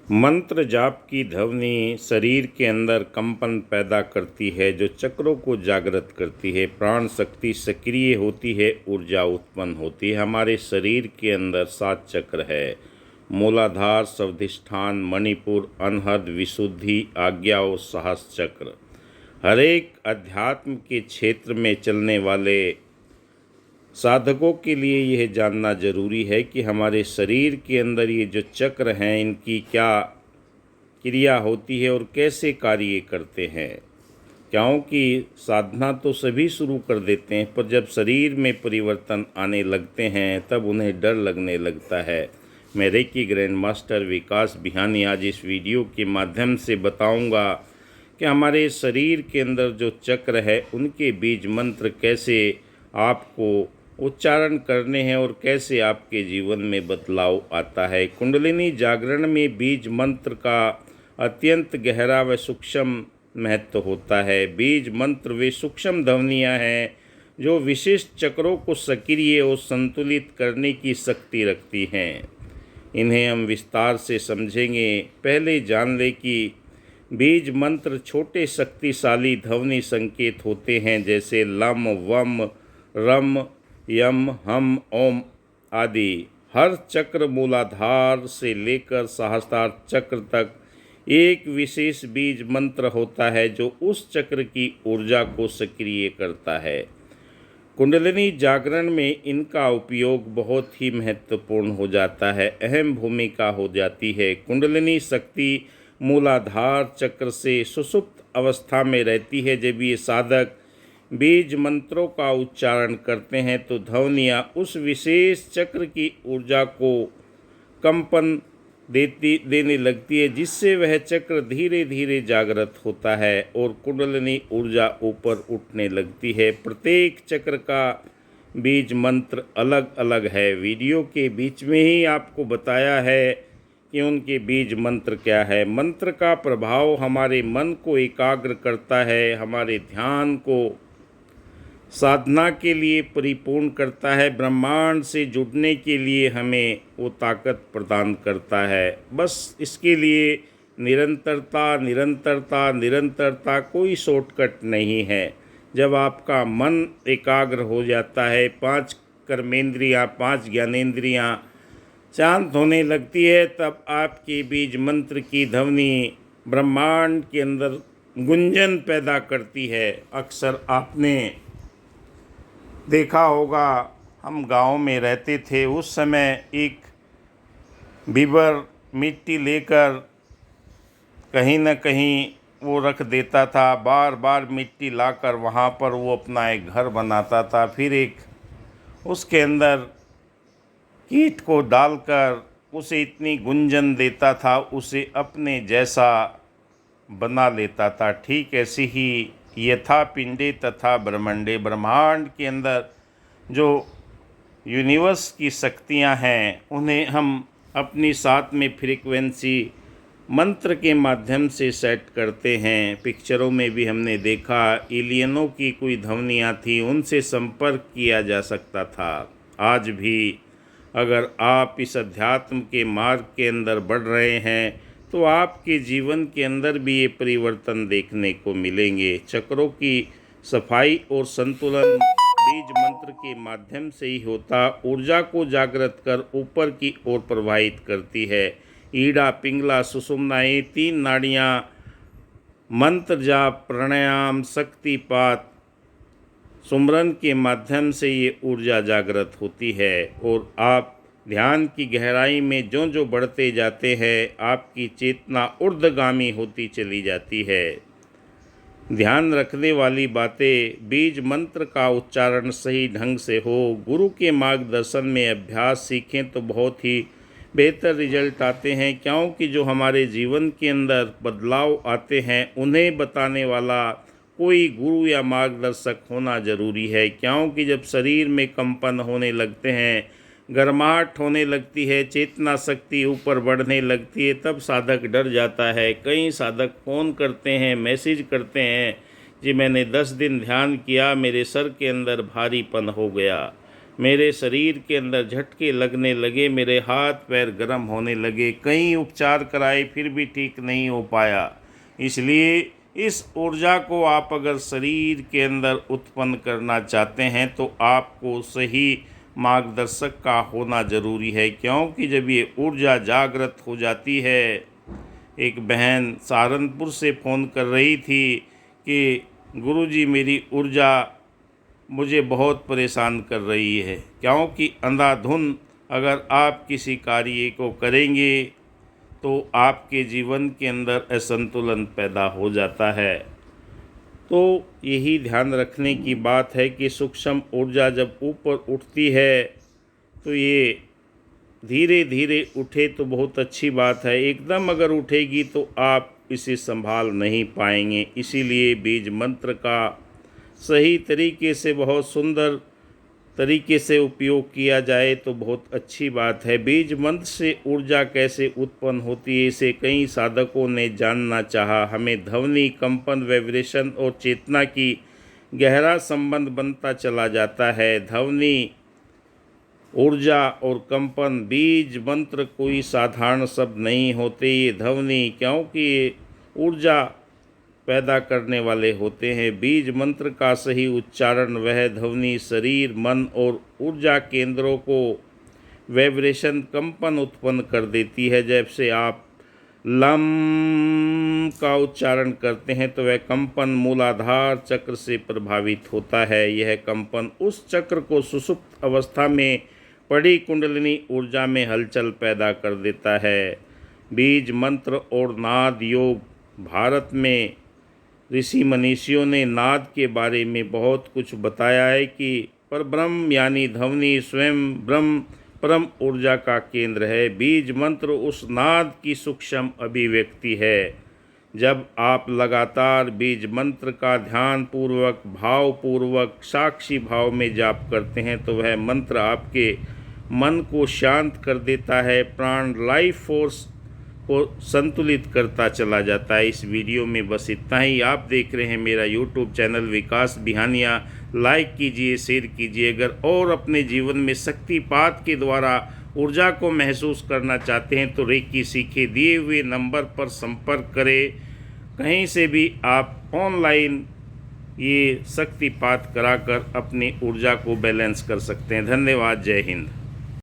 मंत्र जाप की ध्वनि शरीर के अंदर कंपन पैदा करती है, जो चक्रों को जागृत करती है। प्राण शक्ति सक्रिय होती है, ऊर्जा उत्पन्न होती है। हमारे शरीर के अंदर 7 चक्र है: मूलाधार, स्वाधिष्ठान, मणिपुर, अनहद, विशुद्धि, आज्ञा और साहस चक्र। हर एक अध्यात्म के क्षेत्र में चलने वाले साधकों के लिए यह जानना जरूरी है कि हमारे शरीर के अंदर ये जो चक्र हैं, इनकी क्या क्रिया होती है और कैसे कार्य करते हैं। क्योंकि साधना तो सभी शुरू कर देते हैं, पर जब शरीर में परिवर्तन आने लगते हैं तब उन्हें डर लगने लगता है। मैं रेकी ग्रैंड मास्टर विकास बिहानी आज इस वीडियो के माध्यम से बताऊंगा कि हमारे शरीर के अंदर जो चक्र है, उनके बीज मंत्र कैसे आपको उच्चारण करने हैं और कैसे आपके जीवन में बदलाव आता है। कुंडलिनी जागरण में बीज मंत्र का अत्यंत गहरा व सूक्ष्म महत्व होता है। बीज मंत्र वे सूक्ष्म ध्वनियाँ हैं जो विशिष्ट चक्रों को सक्रिय और संतुलित करने की शक्ति रखती हैं। इन्हें हम विस्तार से समझेंगे। पहले जान लें कि बीज मंत्र छोटे शक्तिशाली ध्वनि संकेत होते हैं, जैसे लम, वम, रम, यम, हम, ओम आदि। हर चक्र मूलाधार से लेकर सहस्त्रार चक्र तक एक विशेष बीज मंत्र होता है जो उस चक्र की ऊर्जा को सक्रिय करता है। कुंडलिनी जागरण में इनका उपयोग बहुत ही महत्वपूर्ण हो जाता है, अहम भूमिका हो जाती है। कुंडलिनी शक्ति मूलाधार चक्र से सुषुप्त अवस्था में रहती है। जब ये साधक बीज मंत्रों का उच्चारण करते हैं तो ध्वनियाँ उस विशेष चक्र की ऊर्जा को कंपन देने लगती है, जिससे वह चक्र धीरे धीरे जागृत होता है और कुंडलिनी ऊर्जा ऊपर उठने लगती है। प्रत्येक चक्र का बीज मंत्र अलग अलग है। वीडियो के बीच में ही आपको बताया है कि उनके बीज मंत्र क्या है। मंत्र का प्रभाव हमारे मन को एकाग्र करता है, हमारे ध्यान को साधना के लिए परिपूर्ण करता है, ब्रह्मांड से जुड़ने के लिए हमें वो ताकत प्रदान करता है। बस इसके लिए निरंतरता निरंतरता निरंतरता, कोई शॉर्टकट नहीं है। जब आपका मन एकाग्र हो जाता है, 5 कर्मेंद्रियाँ, 5 ज्ञानेंद्रियाँ शांत होने लगती है, तब आपके बीज मंत्र की ध्वनि ब्रह्मांड के अंदर गुंजन पैदा करती है। अक्सर आपने देखा होगा, हम गांव में रहते थे, उस समय एक बीबर मिट्टी लेकर कहीं न कहीं वो रख देता था। बार बार मिट्टी लाकर वहाँ पर वो अपना एक घर बनाता था। फिर एक उसके अंदर कीट को डालकर उसे इतनी गुंजन देता था, उसे अपने जैसा बना लेता था। ठीक ऐसे ही यथा पिंडे तथा ब्रह्मांडे, ब्रह्मांड के अंदर जो यूनिवर्स की शक्तियां हैं, उन्हें हम अपनी साथ में फ्रीक्वेंसी मंत्र के माध्यम से सेट करते हैं। पिक्चरों में भी हमने देखा, एलियनों की कोई ध्वनियाँ थी, उनसे संपर्क किया जा सकता था। आज भी अगर आप इस अध्यात्म के मार्ग के अंदर बढ़ रहे हैं तो आपके जीवन के अंदर भी ये परिवर्तन देखने को मिलेंगे। चक्रों की सफाई और संतुलन बीज मंत्र के माध्यम से ही होता। ऊर्जा को जागृत कर ऊपर की ओर प्रवाहित करती है। ईड़ा, पिंगला, सुषुम्ना, ये 3 नाड़ियाँ मंत्र जाप, प्राणायाम, शक्तिपात, सुमरन के माध्यम से ये ऊर्जा जागृत होती है। और आप ध्यान की गहराई में जो जो बढ़ते जाते हैं, आपकी चेतना ऊर्ध्वगामी होती चली जाती है। ध्यान रखने वाली बातें, बीज मंत्र का उच्चारण सही ढंग से हो, गुरु के मार्गदर्शन में अभ्यास सीखें तो बहुत ही बेहतर रिजल्ट आते हैं। क्योंकि जो हमारे जीवन के अंदर बदलाव आते हैं, उन्हें बताने वाला कोई गुरु या मार्गदर्शक होना ज़रूरी है। क्योंकि जब शरीर में कंपन होने लगते हैं, गर्माहट होने लगती है, चेतना शक्ति ऊपर बढ़ने लगती है, तब साधक डर जाता है। कई साधक फ़ोन करते हैं, मैसेज करते हैं, जी मैंने 10 दिन ध्यान किया, मेरे सर के अंदर भारीपन हो गया। मेरे शरीर के अंदर झटके लगने लगे, मेरे हाथ पैर गर्म होने लगे, कई उपचार कराए फिर भी ठीक नहीं हो पाया। इसलिए इस ऊर्जा को आप अगर शरीर के अंदर उत्पन्न करना चाहते हैं तो आपको सही मार्गदर्शक का होना ज़रूरी है, क्योंकि जब ये ऊर्जा जागृत हो जाती है। एक बहन सहारनपुर से फ़ोन कर रही थी कि गुरुजी मेरी ऊर्जा मुझे बहुत परेशान कर रही है, क्योंकि अंधाधुंध अगर आप किसी कार्य को करेंगे तो आपके जीवन के अंदर असंतुलन पैदा हो जाता है। तो यही ध्यान रखने की बात है कि सूक्ष्म ऊर्जा जब ऊपर उठती है तो ये धीरे धीरे उठे तो बहुत अच्छी बात है, एकदम अगर उठेगी तो आप इसे संभाल नहीं पाएंगे। इसीलिए बीज मंत्र का सही तरीके से, बहुत सुंदर तरीके से उपयोग किया जाए तो बहुत अच्छी बात है। बीज मंत्र से ऊर्जा कैसे उत्पन्न होती है, इसे कई साधकों ने जानना चाहा। हमें ध्वनि, कंपन, वाइब्रेशन और चेतना की गहरा संबंध बनता चला जाता है। ध्वनि, ऊर्जा और कंपन, बीज मंत्र कोई साधारण शब्द नहीं होते। ये ध्वनि, क्योंकि ये ऊर्जा पैदा करने वाले होते हैं। बीज मंत्र का सही उच्चारण, वह ध्वनि शरीर, मन और ऊर्जा केंद्रों को वाइब्रेशन, कंपन उत्पन्न कर देती है। जैसे आप लम का उच्चारण करते हैं तो वह कंपन मूलाधार चक्र से प्रभावित होता है। यह कंपन उस चक्र को सुषुप्त अवस्था में पड़ी कुंडलिनी ऊर्जा में हलचल पैदा कर देता है। बीज मंत्र और नाद योग। भारत में ऋषि मनीषियों ने नाद के बारे में बहुत कुछ बताया है कि परब्रह्म यानी ध्वनि स्वयं ब्रह्म परम ऊर्जा का केंद्र है। बीज मंत्र उस नाद की सूक्ष्म अभिव्यक्ति है। जब आप लगातार बीज मंत्र का ध्यान पूर्वक, भाव पूर्वक, साक्षी भाव में जाप करते हैं तो वह मंत्र आपके मन को शांत कर देता है, प्राण लाइफ फोर्स को संतुलित करता चला जाता है। इस वीडियो में बस इतना ही। आप देख रहे हैं मेरा यूट्यूब चैनल विकास बिहानिया। लाइक कीजिए, शेयर कीजिए। अगर और अपने जीवन में शक्तिपात के द्वारा ऊर्जा को महसूस करना चाहते हैं तो रेकी सीखे दिए हुए नंबर पर संपर्क करें। कहीं से भी आप ऑनलाइन ये शक्तिपात कराकर अपनी ऊर्जा को बैलेंस कर सकते हैं। धन्यवाद। जय हिंद।